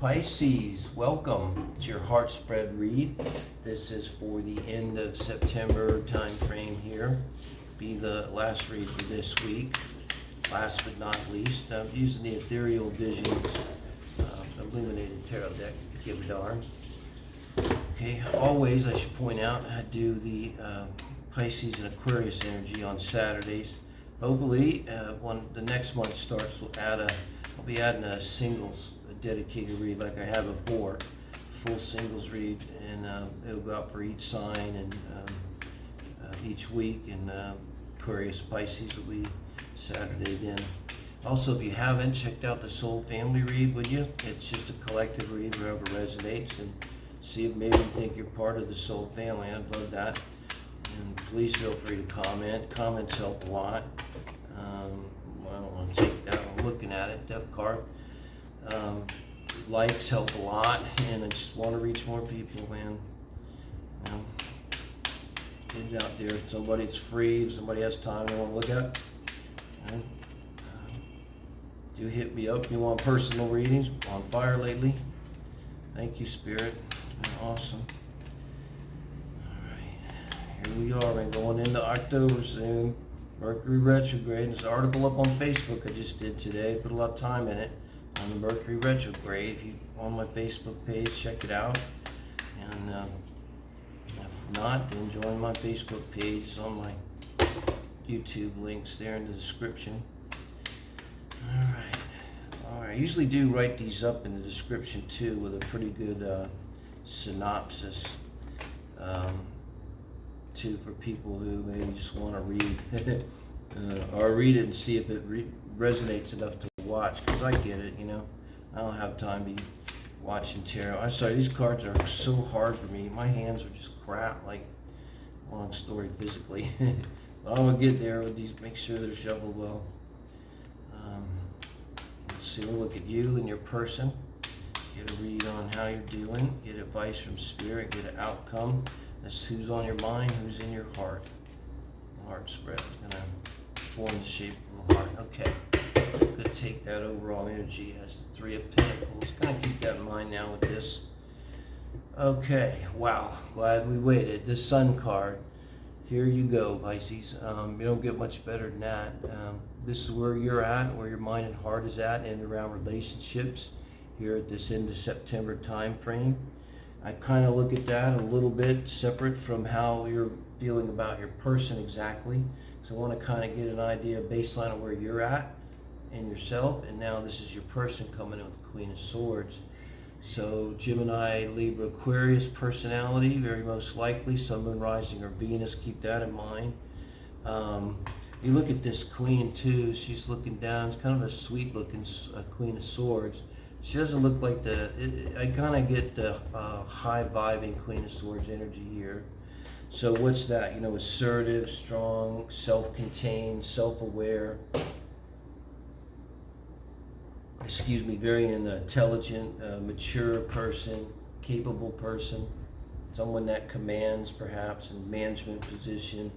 Pisces, welcome. It's your heart spread read. This is for the end of September time frame here. Be the last read for this week. Last but not least, I'm using the Ethereal Visions Illuminated Tarot deck to give a darn. Okay, always I should point out I do the Pisces and Aquarius energy on Saturdays. Hopefully, when the next month starts, I'll be adding a singles, a dedicated read like I have before, full singles read, and it'll go out for each sign and each week. And Aquarius Pisces will be Saturday then. Also, if you haven't checked out the Soul Family read, would you? It's just a collective read, wherever resonates, and see if maybe you think you're part of the Soul Family. I'd love that. And please feel free to comment. Comments help a lot. I don't want to take that. I'm looking at it. Death card. Likes help a lot, and I just want to reach more people, man. You know, get it out there. Somebody, it's free. If somebody has time they want to look at, you know, do hit me up if you want personal readings. On fire lately. Thank you, Spirit. It's been awesome. Here we are, man, going into October soon. Mercury retrograde. There's an article up on Facebook I just did today. Put a lot of time in it on the Mercury retrograde. If you on my Facebook page, check it out. And if not, then join my Facebook page. It's on my YouTube links there in the description. All right. I usually do write these up in the description too, with a pretty good synopsis. Too, for people who maybe just want to read or read it and see if it resonates enough to watch, because I get it, you know. I don't have time to be watching tarot. I'm sorry, these cards are so hard for me. My hands are just crap, like, long story physically. But I'm going to get there with these, make sure they're shuffled well. Let's see, we'll look at you and your person, get a read on how you're doing, get advice from Spirit, get an outcome. That's who's on your mind, who's in your heart. The heart spread is going to form the shape of a heart. Okay. I'm going to take that overall energy as the Three of Pentacles. Kind of keep that in mind now with this. Okay. Wow. Glad we waited. The Sun card. Here you go, Pisces. You don't get much better than that. This is where you're at, where your mind and heart is at, and around relationships here at this end of September time frame. I kind of look at that a little bit separate from how you're feeling about your person exactly. So I want to kind of get an idea, baseline of where you're at and yourself. And now this is your person coming in with the Queen of Swords. So Gemini, Libra, Aquarius personality, very most likely. Sun, Moon, Rising, or Venus. Keep that in mind. You look at this Queen too. She's looking down. It's kind of a sweet looking Queen of Swords. She doesn't look like I kind of get the high vibing Queen of Swords energy here. So what's that? You know, assertive, strong, self-contained, self-aware. Excuse me, very intelligent, mature person, capable person. Someone that commands, perhaps, in management position,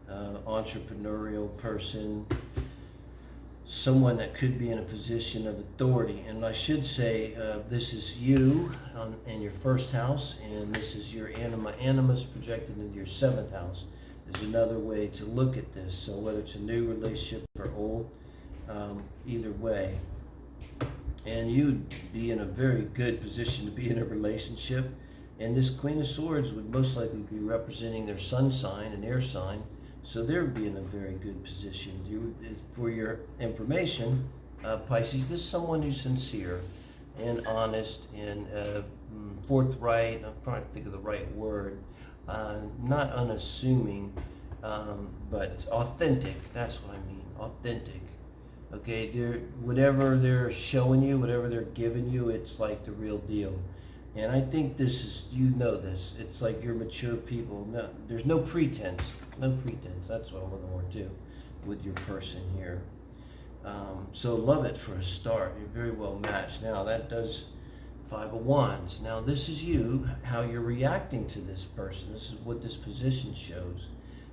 entrepreneurial person. Someone that could be in a position of authority. And I should say, this is you in your first house, and this is your animus projected into your seventh house. There's another way to look at this. So whether it's a new relationship or old, either way. And you'd be in a very good position to be in a relationship. And this Queen of Swords would most likely be representing their sun sign and air sign. So they would be in a very good position. For your information, Pisces, this is someone who's sincere and honest and forthright. I'm trying to think of the right word. Not unassuming, but authentic. That's what I mean. Authentic. Okay, whatever they're showing you, whatever they're giving you, it's like the real deal. And I think this is, you know this, it's like you're mature people. No, there's no pretense. No pretense. That's what I'm looking for too with your person here. So love it for a start. You're very well matched. Now that does Five of Wands. Now this is you, how you're reacting to this person. This is what this position shows.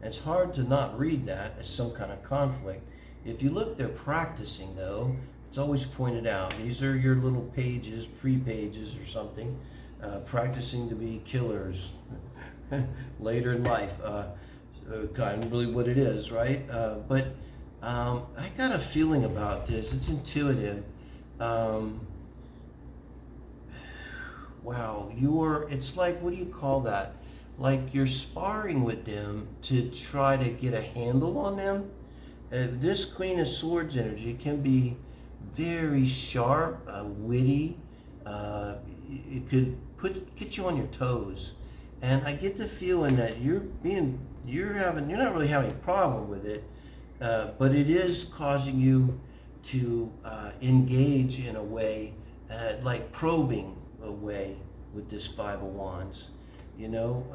And it's hard to not read that as some kind of conflict. If you look, they're practicing though, It's always pointed out. These are your little pages, pre-pages or something, practicing to be killers later in life. Kind of really what it is, right? But I got a feeling about this. It's intuitive. Wow, it's like, what do you call that? Like you're sparring with them to try to get a handle on them. This Queen of Swords energy can be very sharp, witty. It could get you on your toes. And I get the feeling that you're not really having a problem with it, but it is causing you to engage in a way, like probing a way with this Five of Wands. You know,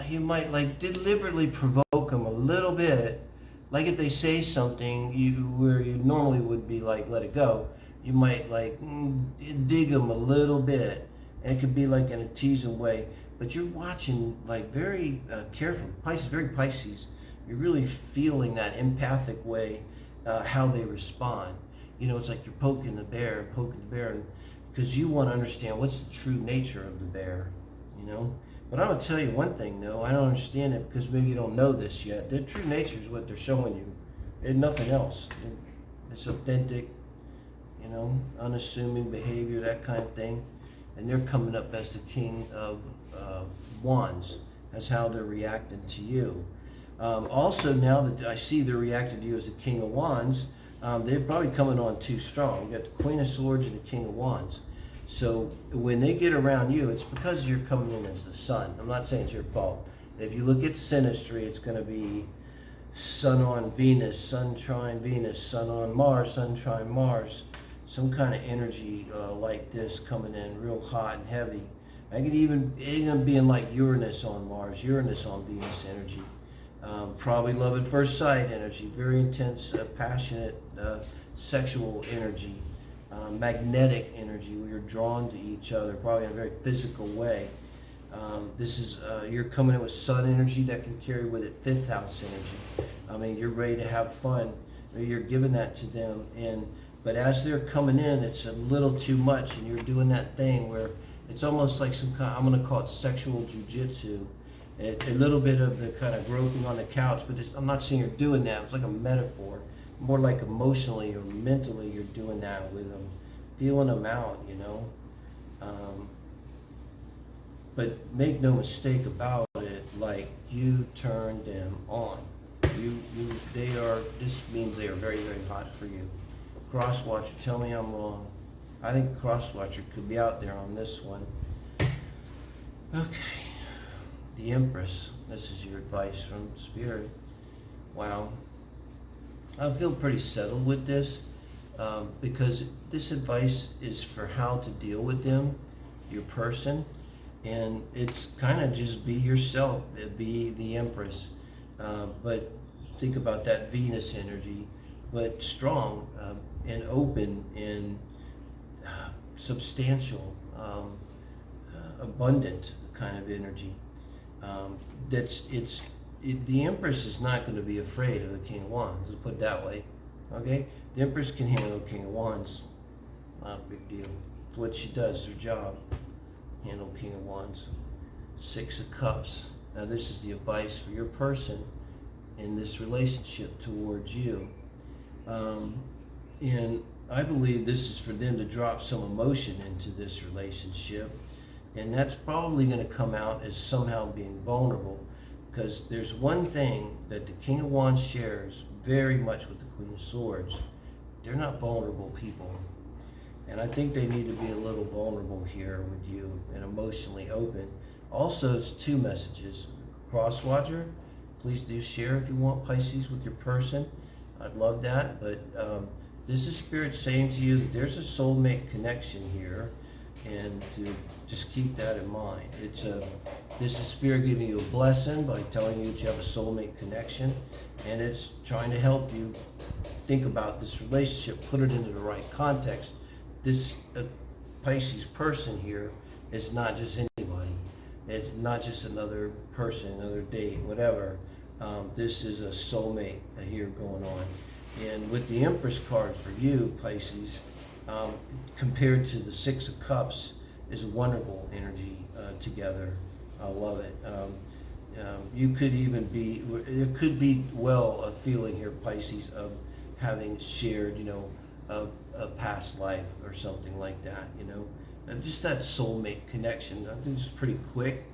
you might like deliberately provoke them a little bit. Like if they say something where you normally would be like, let it go, you might like dig them a little bit. And it could be like in a teasing way. But you're watching like very careful. Pisces, very Pisces. You're really feeling that empathic way, how they respond. You know, it's like you're poking the bear, because you want to understand what's the true nature of the bear, you know. But I'm going to tell you one thing, though. I don't understand it because maybe you don't know this yet. Their true nature is what they're showing you. There's nothing else. It's authentic, you know, unassuming behavior, that kind of thing. And they're coming up as the King of Wands. That's how they're reacting to you. Also, now that I see they're reacting to you as the King of Wands, they're probably coming on too strong. You got the Queen of Swords and the King of Wands. So when they get around you, it's because you're coming in as the sun. I'm not saying it's your fault. If you look at synastry, it's going to be Sun on Venus, Sun trine Venus, Sun on Mars, Sun trine Mars. Some kind of energy like this coming in real hot and heavy. I could even being like Uranus on Mars, Uranus on Venus energy. Probably love at first sight energy, very intense, passionate, sexual energy. Magnetic energy where you're drawn to each other, probably in a very physical way. This is you're coming in with sun energy that can carry with it fifth house energy. I mean, you're ready to have fun. You're giving that to them, but as they're coming in, it's a little too much, and you're doing that thing where it's almost like some kind. I'm going to call it sexual jujitsu. A little bit of the kind of groping on the couch, but I'm not saying you're doing that. It's like a metaphor. More like emotionally or mentally you're doing that with them, feeling them out, you know. But make no mistake about it, like you turned them on. This means they are very, very hot for you. Crosswatcher, tell me I'm wrong. I think Crosswatcher could be out there on this one. Okay, the Empress, this is your advice from Spirit. Wow. I feel pretty settled with this because this advice is for how to deal with them, your person, and it's kind of just be yourself, be the Empress, but think about that Venus energy, but strong and open and substantial, abundant kind of energy. The Empress is not going to be afraid of the King of Wands, let's put it that way. Okay? The Empress can handle the King of Wands. Not a big deal. It's what she does, her job. Handle King of Wands. Six of Cups. Now this is the advice for your person in this relationship towards you. And I believe this is for them to drop some emotion into this relationship. And that's probably going to come out as somehow being vulnerable. Because there's one thing that the King of Wands shares very much with the Queen of Swords. They're not vulnerable people. And I think they need to be a little vulnerable here with you and emotionally open. Also, it's two messages. Crosswatcher, please do share if you want, Pisces, with your person. I'd love that. But this is Spirit saying to you that there's a soulmate connection here. And to just keep that in mind. This is Spirit giving you a blessing by telling you that you have a soulmate connection, and it's trying to help you think about this relationship, put it into the right context. This Pisces person here is not just anybody. It's not just another person, another date, whatever. This is a soulmate here going on. And with the Empress card for you, Pisces, compared to the Six of Cups, is a wonderful energy together. I love it. You could even be, there could be, well, a feeling here, Pisces, of having shared, a past life or something like that, And just that soulmate connection. I think it's pretty quick.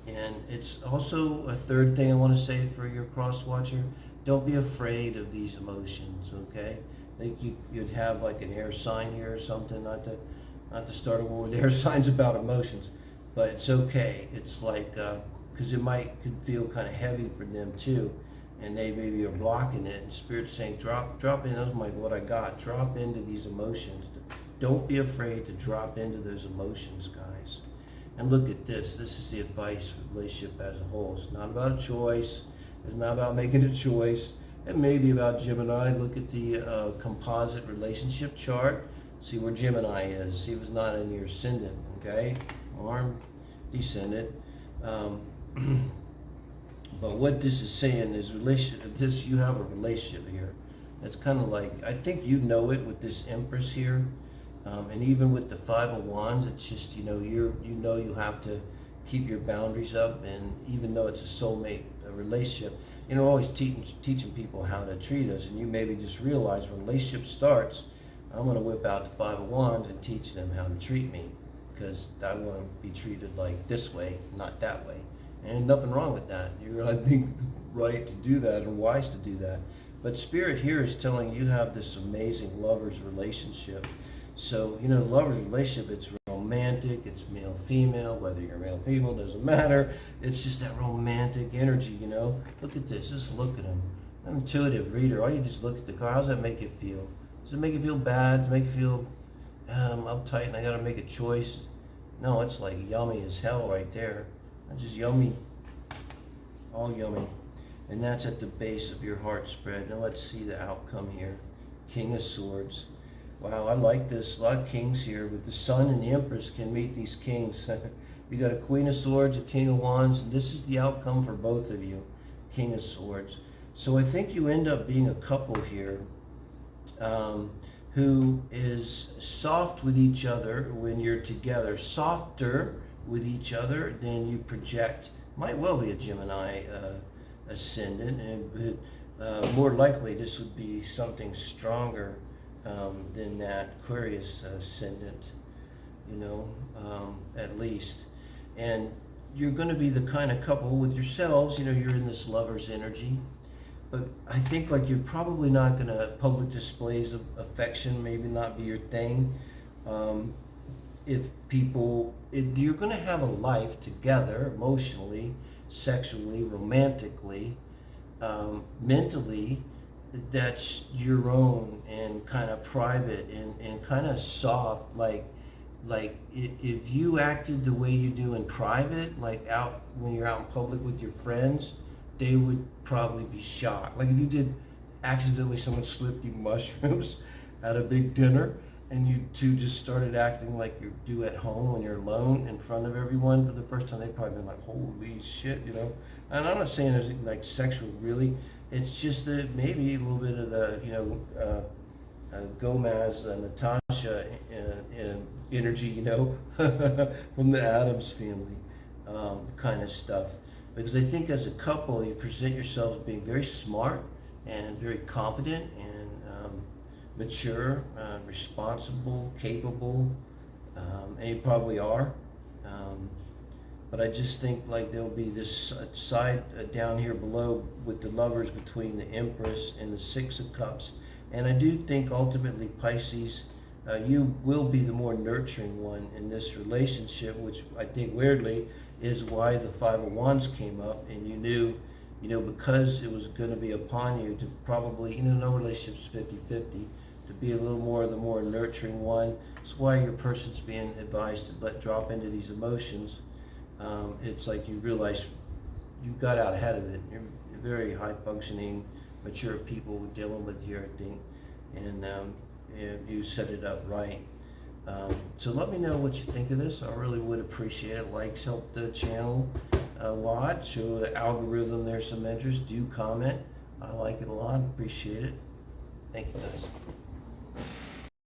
And it's also a third thing I want to say for your cross watcher. Don't be afraid of these emotions, okay? I think you'd have like an air sign here or something, not to start a war with air signs about emotions, but it's okay. It's like, because could feel kind of heavy for them too, and they maybe are blocking it, and Spirit's saying, drop in, that's what I got, drop into these emotions. Don't be afraid to drop into those emotions, guys. And look at this. This is the advice for relationship as a whole. It's not about a choice. It's not about making a choice. It may be about Gemini. Look at the composite relationship chart. See where Gemini is. See if it's not in your ascendant, okay? Or descendant. But what this is saying is you have a relationship here. It's kind of like, I think you know it with this Empress here. And even with the Five of Wands, it's just, you have to keep your boundaries up. And even though it's a soulmate relationship, always teaching people how to treat us. And you maybe just realize when a relationship starts, I'm going to whip out the Five of Wands and teach them how to treat me. Because I want to be treated like this way, not that way. And nothing wrong with that. You're, I think, right to do that and wise to do that. But Spirit here is telling you have this amazing lover's relationship. So, lover's relationship, it's romantic, it's male-female, whether you're male-female, doesn't matter. It's just that romantic energy, Look at this, just look at him. I'm an intuitive reader. All you just look at the card, how does that make you feel? Does it make you feel bad? Does it make you feel uptight and I gotta make a choice? No, it's like yummy as hell right there. It's just yummy, all yummy. And that's at the base of your heart spread. Now let's see the outcome here. King of Swords. Wow, I like this. A lot of kings here. With the Sun and the Empress can meet these kings. You got a Queen of Swords, a King of Wands, and this is the outcome for both of you. King of Swords. So I think you end up being a couple here who is soft with each other when you're together. Softer with each other than you project. Might well be a Gemini ascendant, and more likely this would be something stronger than that Aquarius ascendant, at least. And you're going to be the kind of couple with yourselves, you're in this lover's energy. But I think you're probably not going to, public displays of affection maybe not be your thing. You're going to have a life together, emotionally, sexually, romantically, mentally, that's your own and kind of private and kind of soft, if you acted the way you do in private, when you're out in public with your friends, they would probably be shocked. If you did accidentally, someone slipped you mushrooms at a big dinner and you two just started acting like you do at home when you're alone in front of everyone for the first time, they'd probably be like, holy shit, And I'm not saying there's sexual really, it's just that maybe a little bit of the, Gomez, Natasha energy, from the Addams family, kind of stuff. Because I think as a couple, you present yourselves being very smart and very competent and mature, responsible, capable, and you probably are. But I just think there'll be this side down here below with the lovers between the Empress and the Six of Cups. And I do think ultimately, Pisces, you will be the more nurturing one in this relationship, which I think weirdly is why the Five of Wands came up, and you knew, because it was going to be upon you to probably, no relationship's 50-50, to be a little more the more nurturing one. That's why your person's being advised to drop into these emotions. It's like you realize you got out ahead of it. You're very high-functioning, mature people we're dealing with here, I think, and you set it up right. So let me know what you think of this. I really would appreciate it. Likes help the channel a lot. Show the algorithm there's some interest. Do comment. I like it a lot. Appreciate it. Thank you, guys.